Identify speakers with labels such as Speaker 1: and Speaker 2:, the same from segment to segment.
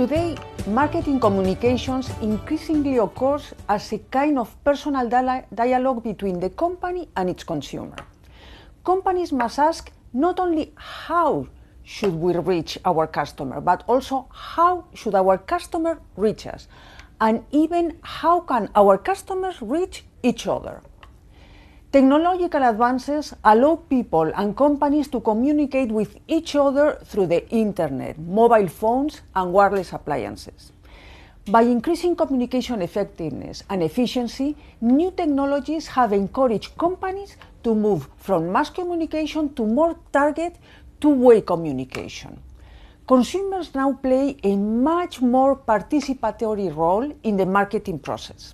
Speaker 1: Today, marketing communications increasingly occurs as a kind of personal dialogue between the company and its consumer. Companies must ask not only how should we reach our customer, but also how should our customer reach us, and even how can our customers reach each other. Technological advances allow people and companies to communicate with each other through the internet, mobile phones, and wireless appliances. By increasing communication effectiveness and efficiency, new technologies have encouraged companies to move from mass communication to more targeted, two-way communication. Consumers now play a much more participatory role in the marketing process.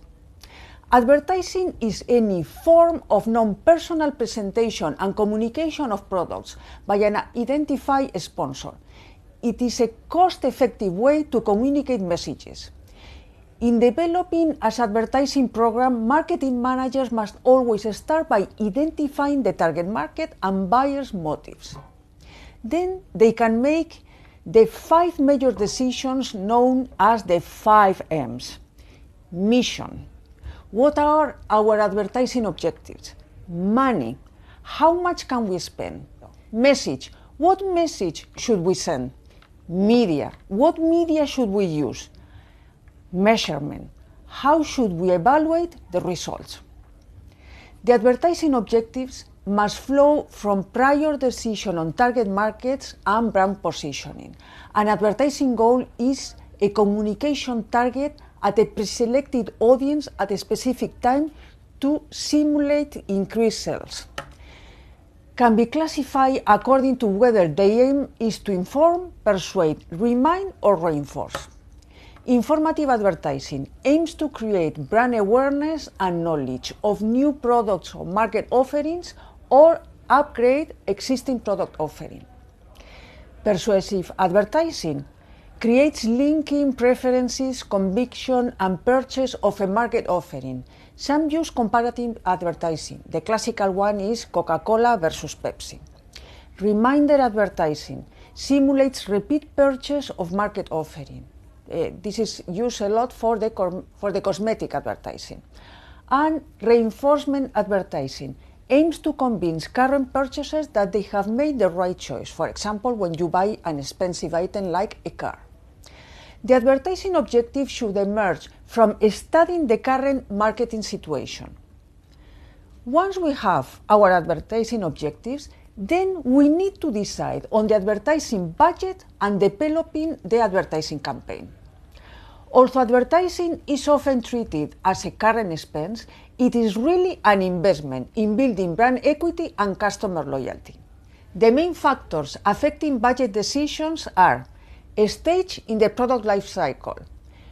Speaker 1: Advertising is any form of non-personal presentation and communication of products by an identified sponsor. It is a cost-effective way to communicate messages. In developing an advertising program, marketing managers must always start by identifying the target market and buyers' motives. Then they can make the 5 major decisions known as the 5 M's. Mission. What are our advertising objectives? Money. How much can we spend? Message. What message should we send? Media. What media should we use? Measurement. How should we evaluate the results? The advertising objectives must flow from prior decision on target markets and brand positioning. An advertising goal is a communication target at a preselected audience at a specific time to simulate increased sales. Can be classified according to whether the aim is to inform, persuade, remind, or reinforce. Informative advertising aims to create brand awareness and knowledge of new products or market offerings or upgrade existing product offering. Persuasive advertising creates linking preferences, conviction, and purchase of a market offering. Some use comparative advertising. The classical one is Coca-Cola versus Pepsi. Reminder advertising simulates repeat purchase of market offering. This is used a lot for the cosmetic advertising. And reinforcement advertising aims to convince current purchasers that they have made the right choice. For example, when you buy an expensive item like a car. The advertising objective should emerge from studying the current marketing situation. Once we have our advertising objectives, then we need to decide on the advertising budget and developing the advertising campaign. Although advertising is often treated as a current expense, it is really an investment in building brand equity and customer loyalty. The main factors affecting budget decisions are a stage in the product life cycle.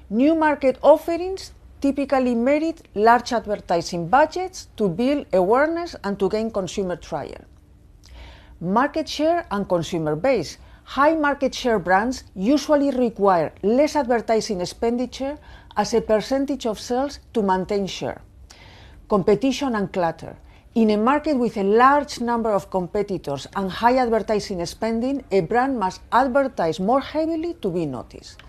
Speaker 1: New market offerings typically merit large advertising budgets to build awareness and to gain consumer trial. Market share and consumer base. High market share brands usually require less advertising expenditure as a percentage of sales to maintain share. Competition and clutter. In a market with a large number of competitors and high advertising spending, a brand must advertise more heavily to be noticed.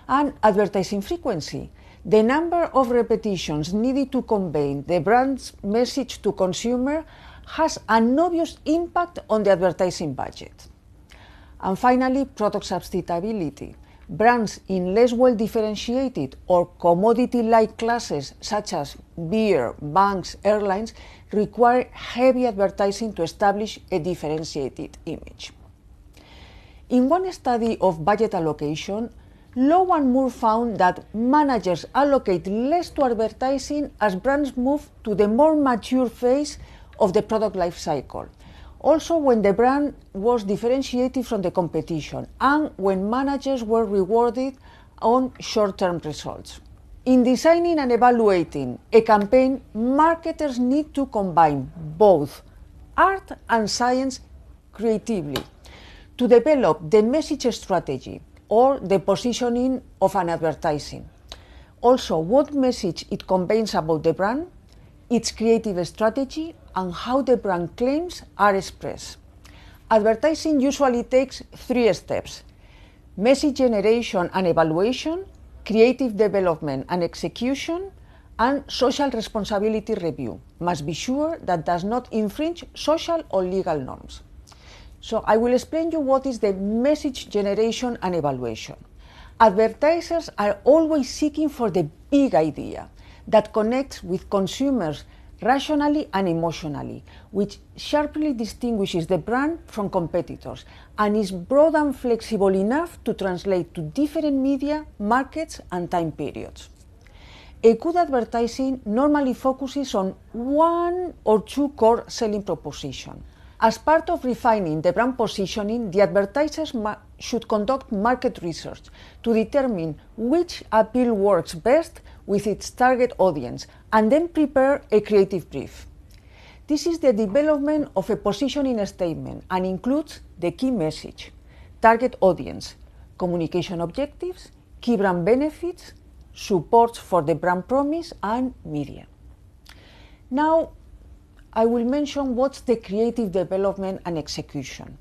Speaker 1: And advertising frequency. The number of repetitions needed to convey the brand's message to consumer has an obvious impact on the advertising budget. And finally, product substitutability. Brands in less well-differentiated or commodity-like classes, such as beer, banks, airlines, require heavy advertising to establish a differentiated image. In one study of budget allocation, Lowe and Moore found that managers allocate less to advertising as brands move to the more mature phase of the product life cycle. Also when the brand was differentiated from the competition and when managers were rewarded on short-term results. In designing and evaluating a campaign, marketers need to combine both art and science creatively to develop the message strategy or the positioning of an advertising. Also, what message it conveys about the brand, its creative strategy, and how the brand claims are expressed. Advertising usually takes 3 steps: message generation and evaluation, creative development and execution, and social responsibility review must be sure that does not infringe social or legal norms. So I will explain you what is the message generation and evaluation. Advertisers are always seeking for the big idea that connects with consumers rationally and emotionally, which sharply distinguishes the brand from competitors and is broad and flexible enough to translate to different media, markets, and time periods. A good advertising normally focuses on one or two core selling propositions. As part of refining the brand positioning, the advertisers should conduct market research to determine which appeal works best with its target audience and then prepare a creative brief. This is the development of a positioning statement and includes the key message, target audience, communication objectives, key brand benefits, supports for the brand promise, and media. Now, I will mention what's the creative development and execution.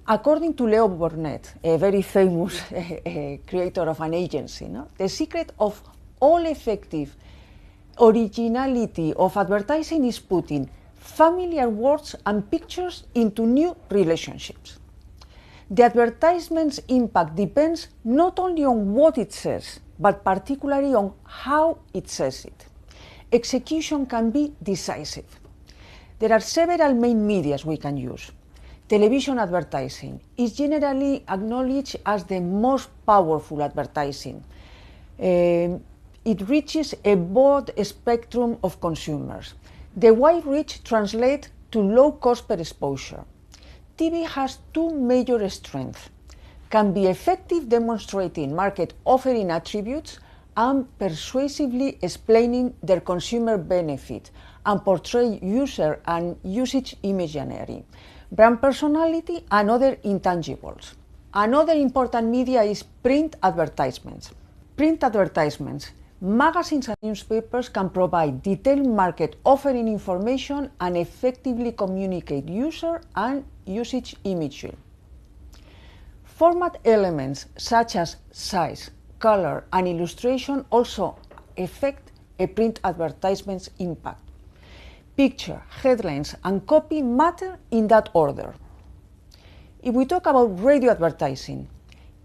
Speaker 1: According to Leo Burnett, a very famous creator of an agency, the secret of all effective originality of advertising is putting familiar words and pictures into new relationships. The advertisement's impact depends not only on what it says, but particularly on how it says it. Execution can be decisive. There are several main medias we can use. Television advertising is generally acknowledged as the most powerful advertising. It reaches a broad spectrum of consumers. The wide reach translates to low cost per exposure. TV has two major strengths: can be effective demonstrating market offering attributes and persuasively explaining their consumer benefit and portray user and usage imagery, brand personality, and other intangibles. Another important media is print advertisements. Print advertisements, magazines and newspapers can provide detailed market offering information and effectively communicate user and usage imagery. Format elements such as size, color, and illustration also affect a print advertisement's impact. Picture, headlines, and copy matter in that order. If we talk about radio advertising,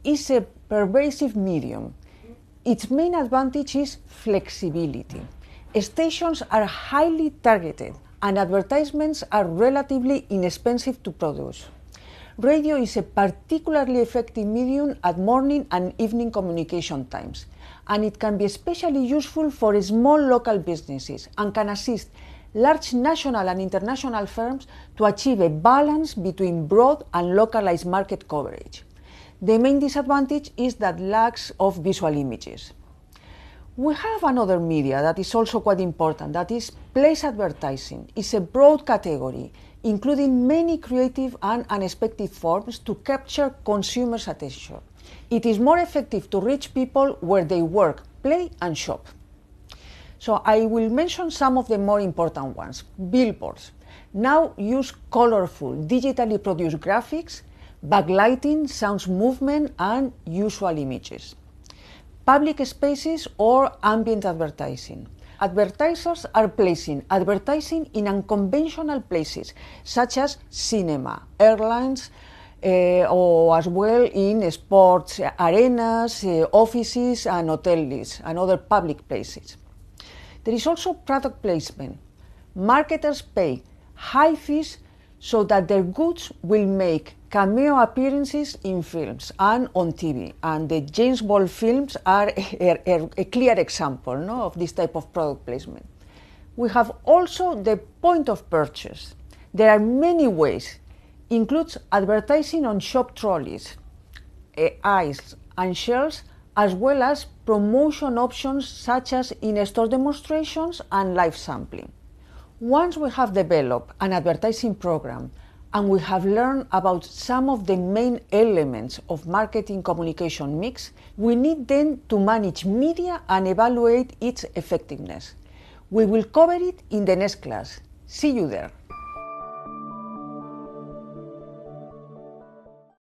Speaker 1: it's a pervasive medium. Its main advantage is flexibility. Stations are highly targeted and advertisements are relatively inexpensive to produce. Radio is a particularly effective medium at morning and evening communication times, and it can be especially useful for small local businesses and can assist large national and international firms to achieve a balance between broad and localized market coverage. The main disadvantage is that lacks of visual images. We have another media that is also quite important, that is place advertising. It's a broad category, including many creative and unexpected forms to capture consumers' attention. It is more effective to reach people where they work, play, and shop. So I will mention some of the more important ones. Billboards now use colorful, digitally produced graphics, backlighting, sound movement, and usual images. Public spaces or ambient advertising. Advertisers are placing advertising in unconventional places, such as cinema, airlines, or as well in sports arenas, offices, and hotels, and other public places. There is also product placement. Marketers pay high fees so that their goods will make cameo appearances in films and on TV. And the James Bond films are a clear example of this type of product placement. We have also the point of purchase. There are many ways. Includes advertising on shop trolleys, aisles, and shelves, as well as promotion options such as in-store demonstrations and live sampling. Once we have developed an advertising program and we have learned about some of the main elements of marketing communication mix, we need then to manage media and evaluate its effectiveness. We will cover it in the next class. See you there.